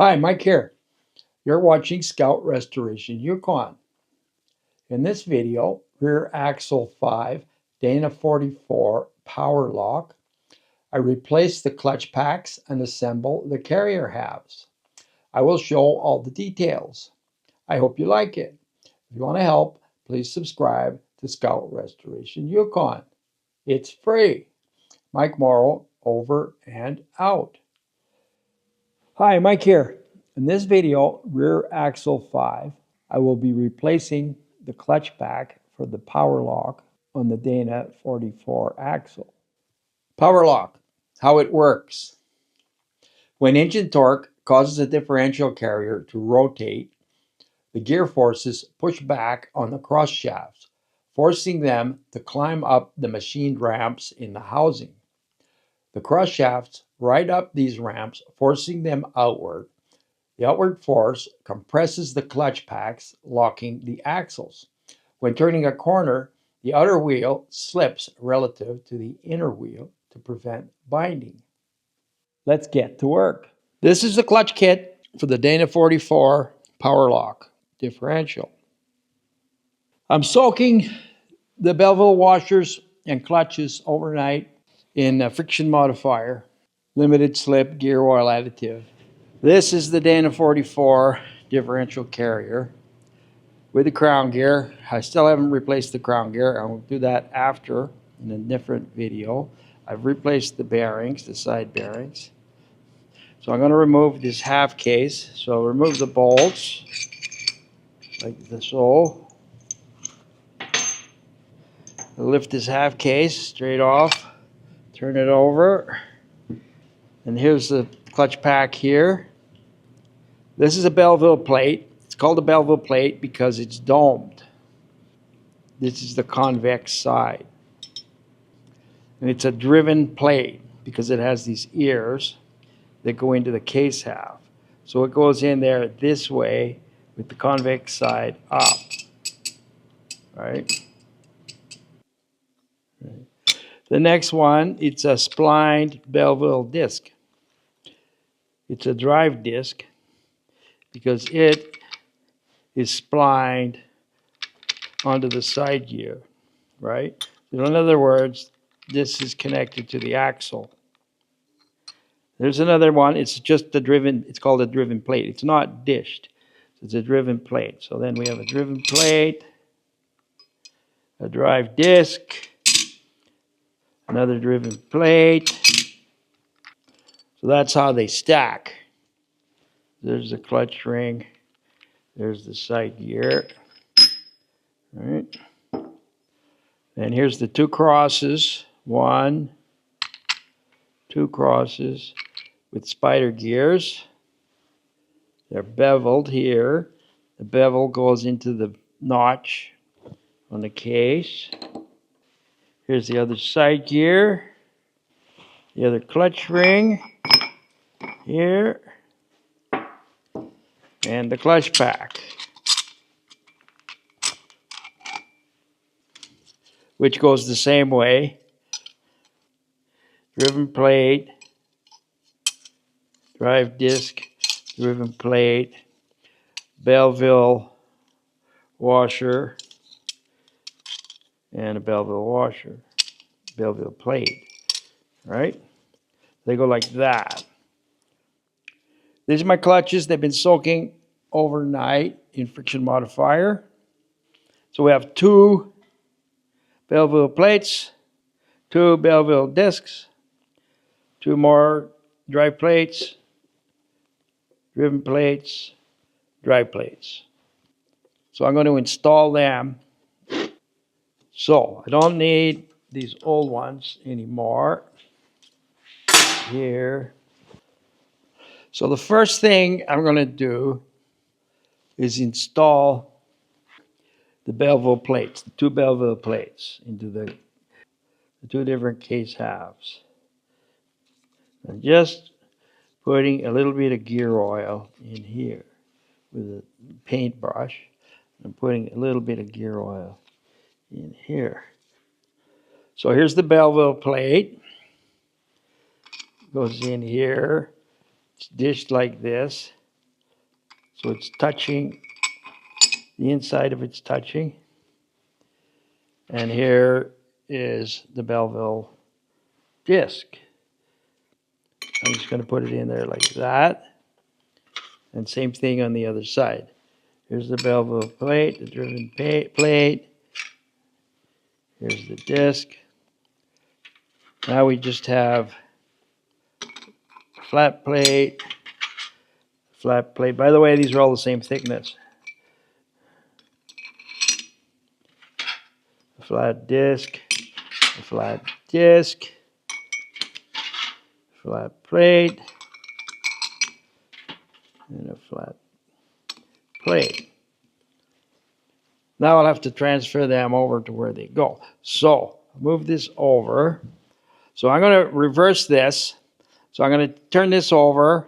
Hi, Mike here. You're watching Scout Restoration Yukon. In this video, rear axle 5, Dana 44 power lock. I replaced the clutch packs and assemble the carrier halves. I will show all the details. I hope you like it. If you want to help, please subscribe to Scout Restoration Yukon. It's free. Mike Morrow, over and out. Hi, Mike here. In this video, rear axle 5, I will be replacing the clutch pack for the power lock on the Dana 44 axle. Power lock, how it works. When engine torque causes a differential carrier to rotate, the gear forces push back on the cross shafts, forcing them to climb up the machined ramps in the housing. The cross shafts ride up these ramps, forcing them outward. The outward force compresses the clutch packs, locking the axles. When turning a corner, the outer wheel slips relative to the inner wheel to prevent binding. Let's get to work. This is the clutch kit for the Dana 44 power lock differential. I'm soaking the Belleville washers and clutches overnight in a friction modifier, limited slip gear oil additive. This is the Dana 44 differential carrier with the crown gear. I still haven't replaced the crown gear. I will do that after in a different video. I've replaced the bearings, the side bearings. So I'm going to remove this half case. So I'll remove the bolts like so. I'll lift this half case straight off, turn it over, and here's the clutch pack here. This is a Belleville plate. It's called a Belleville plate because it's domed. This is the convex side. And it's a driven plate because it has these ears that go into the case half. So it goes in there this way with the convex side up. Right? The next one, it's a splined Belleville disc. It's a drive disc because it is splined onto the side gear, right? So in other words, this is connected to the axle. There's another one. It's just a driven, it's called a driven plate. It's not dished. It's a driven plate. So then we have a driven plate, a drive disc, another driven plate. So that's how they stack. There's the clutch ring. There's the side gear. All right. And here's the two crosses. 1, 2 crosses with spider gears. They're beveled here. The bevel goes into the notch on the case. Here's the other side gear. The other clutch ring here. And the clutch pack, which goes the same way. Driven plate, drive disc, driven plate, Belleville washer, and a Belleville washer, Belleville plate, right? They go like that. These are my clutches. They've been soaking overnight in friction modifier. So we have 2 Belleville plates, 2 Belleville discs, 2 more drive plates, driven plates, drive plates. So I'm going to install them. So I don't need these old ones anymore. Here. So the first thing I'm going to do is install the Belleville plates, the 2 Belleville plates into the 2 different case halves. I'm just putting a little bit of gear oil in here with a paintbrush. I'm putting a little bit of gear oil in here. So here's the Belleville plate. Goes in here. It's dished like this. So it's touching, the inside of it's touching. And here is the Belleville disc. I'm just going to put it in there like that. And same thing on the other side. Here's the Belleville plate, the driven plate. Here's the disc. Now we just have flat plate, flat plate. By the way, these are all the same thickness. A flat disc, a flat disc, flat plate, and a flat plate. Now I'll have to transfer them over to where they go. So move this over. So I'm going to reverse this. So I'm going to turn this over,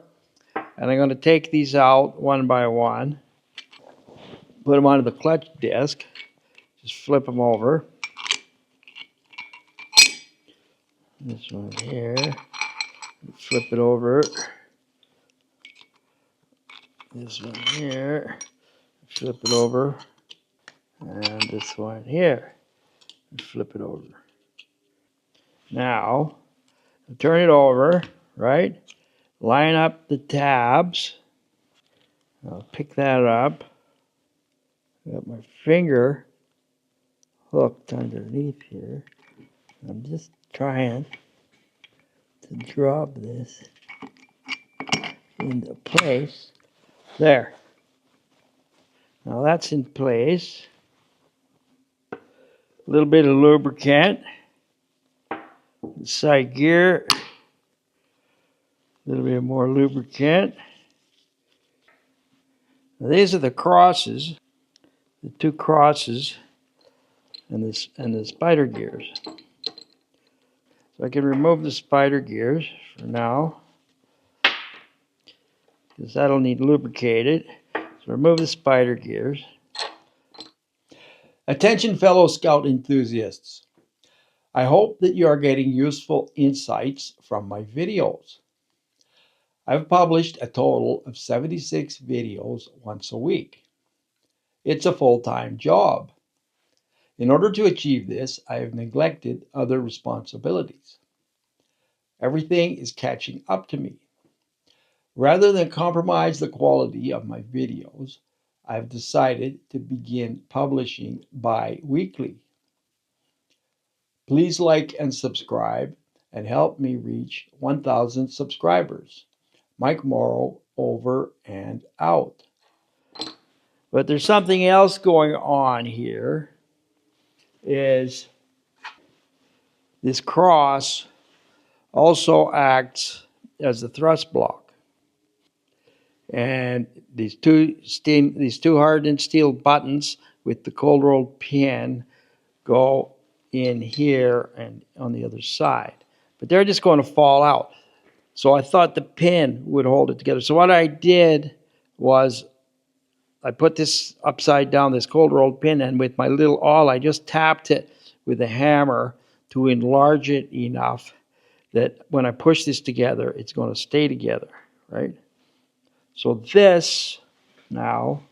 and I'm going to take these out one by one. Put them onto the clutch disc. Just flip them over. This one here. Flip it over. This one here. Flip it over. And this one here. Flip it over. Now, turn it over, right? Line up the tabs. I'll pick that up. Got my finger hooked underneath here. I'm just trying to drop this into place. There. Now that's in place. A little bit of lubricant. The side gear. A little bit more lubricant. Now these are the crosses. The two crosses and the spider gears. So I can remove the spider gears for now, because that'll need lubricated. So remove the spider gears. Attention fellow Scout enthusiasts. I hope that you are getting useful insights from my videos. I've published a total of 76 videos once a week. It's a full-time job. In order to achieve this, I have neglected other responsibilities. Everything is catching up to me. Rather than compromise the quality of my videos, I've decided to begin publishing bi-weekly. Please like and subscribe and help me reach 1,000 subscribers. Mike Morrow, over and out. But there's something else going on here, is this cross also acts as the thrust block. And these two hardened steel buttons with the cold rolled pin go in here and on the other side. But they're just going to fall out. So I thought the pin would hold it together. So what I did was I put this upside down, this cold rolled pin, and with my little awl, I just tapped it with a hammer to enlarge it enough that when I push this together, it's going to stay together, right? So this now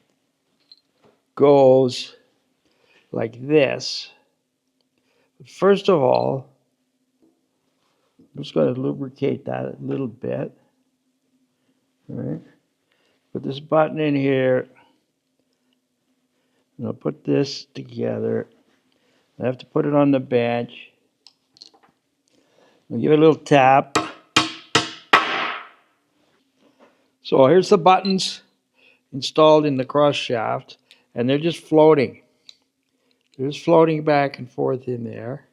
goes like this. First of all, I'm just going to lubricate that a little bit. All right. Put this button in here. And I'll put this together. I have to put it on the bench. I'll give it a little tap. So here's the buttons installed in the cross shaft, and they're just floating. They're just floating back and forth in there,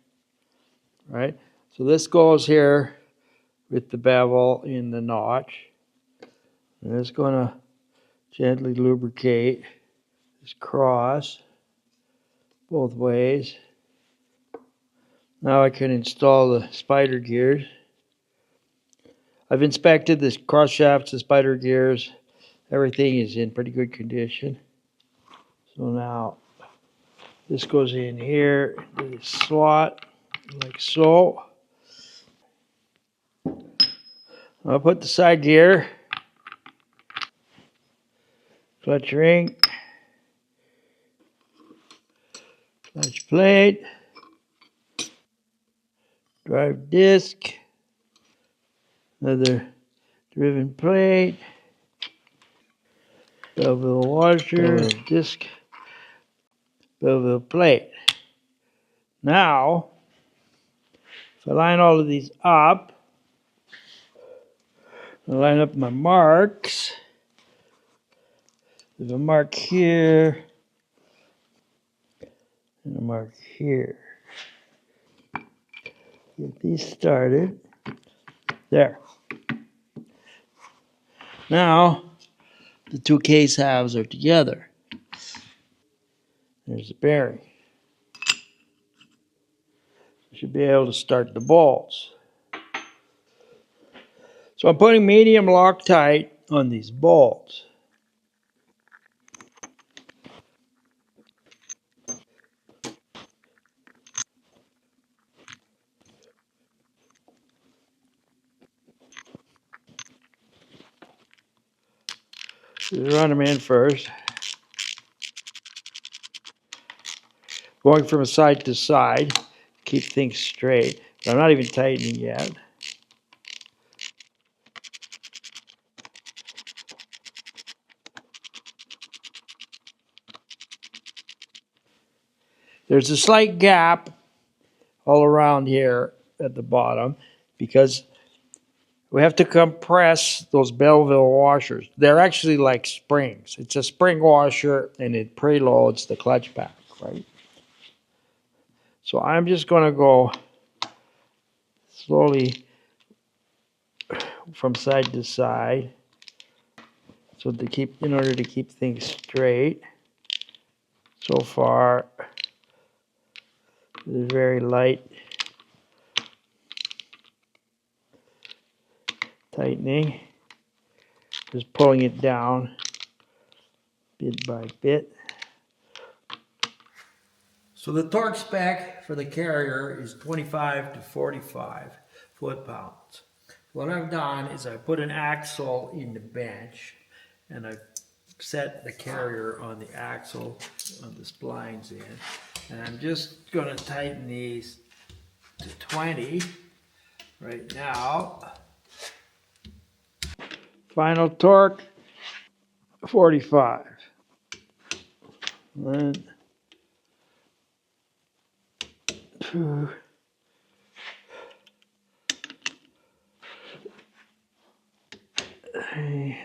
right? So this goes here with the bevel in the notch. And it's going to gently lubricate this cross both ways. Now I can install the spider gears. I've inspected this cross shafts, the spider gears. Everything is in pretty good condition. So now this goes in here into the slot like so. I'll put the side gear. clutch ring, clutch plate, drive disc, another driven plate, Belleville washer, disc, Belleville plate. Now, if I line all of these up, I line up my marks. There's a mark here and a mark here. Get these started. There. Now, the two case halves are together. There's the bearing. You should be able to start the bolts. So I'm putting medium Loctite on these bolts. Just run them in first. Going from side to side, keep things straight. I'm not even tightening yet. There's a slight gap all around here at the bottom because we have to compress those Belleville washers. They're actually like springs. It's a spring washer and it preloads the clutch pack, right? So I'm just going to go slowly from side to side so in order to keep things straight. So far, it's very light tightening, just pulling it down bit by bit. So the torque spec for the Carrier is 25 to 45 foot-pounds. What I've done is I put an axle in the bench and I set the Carrier on the axle on the splines in. And I'm just going to tighten these to 20 right now. Final torque, 45. 1, 2, 3.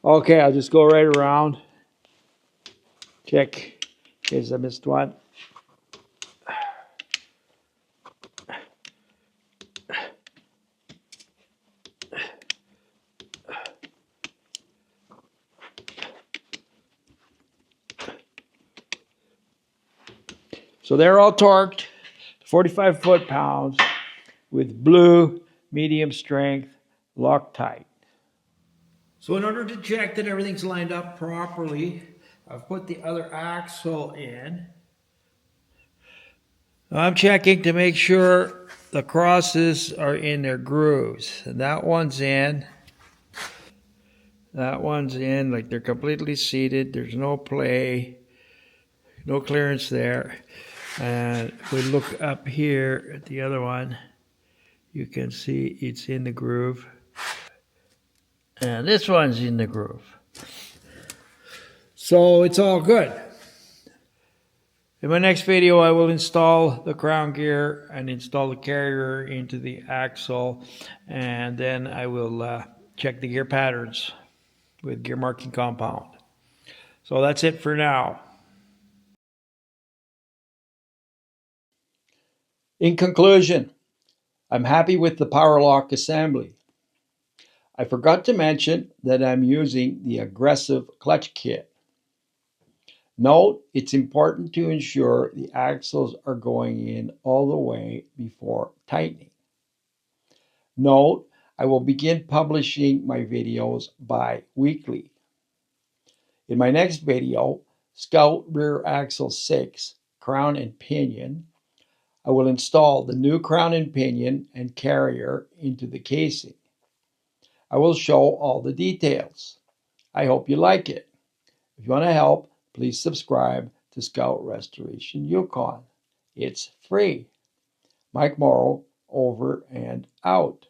Okay, I'll just go right around. Check in case I missed one. So they're all torqued, 45 foot-pounds with blue medium strength Loctite. So in order to check that everything's lined up properly, I've put the other axle in. I'm checking to make sure the crosses are in their grooves. And that one's in. That one's in, like they're completely seated. There's no play, no clearance there. And if we look up here at the other one, you can see it's in the groove. And this one's in the groove. So it's all good. In my next video, I will install the crown gear and install the Carrier into the axle. And then I will check the gear patterns with gear marking compound. So that's it for now. In conclusion, I'm happy with the power lock assembly. I forgot to mention that I'm using the aggressive clutch kit. Note, it's important to ensure the axles are going in all the way before tightening. Note, I will begin publishing my videos bi-weekly. In my next video, Scout Rear Axle 6, crown and pinion. I will install the new crown and pinion and carrier into the casing. I will show all the details. I hope you like it. If you want to help, please subscribe to Scout Restoration Yukon. It's free. Mike Morrow, over and out.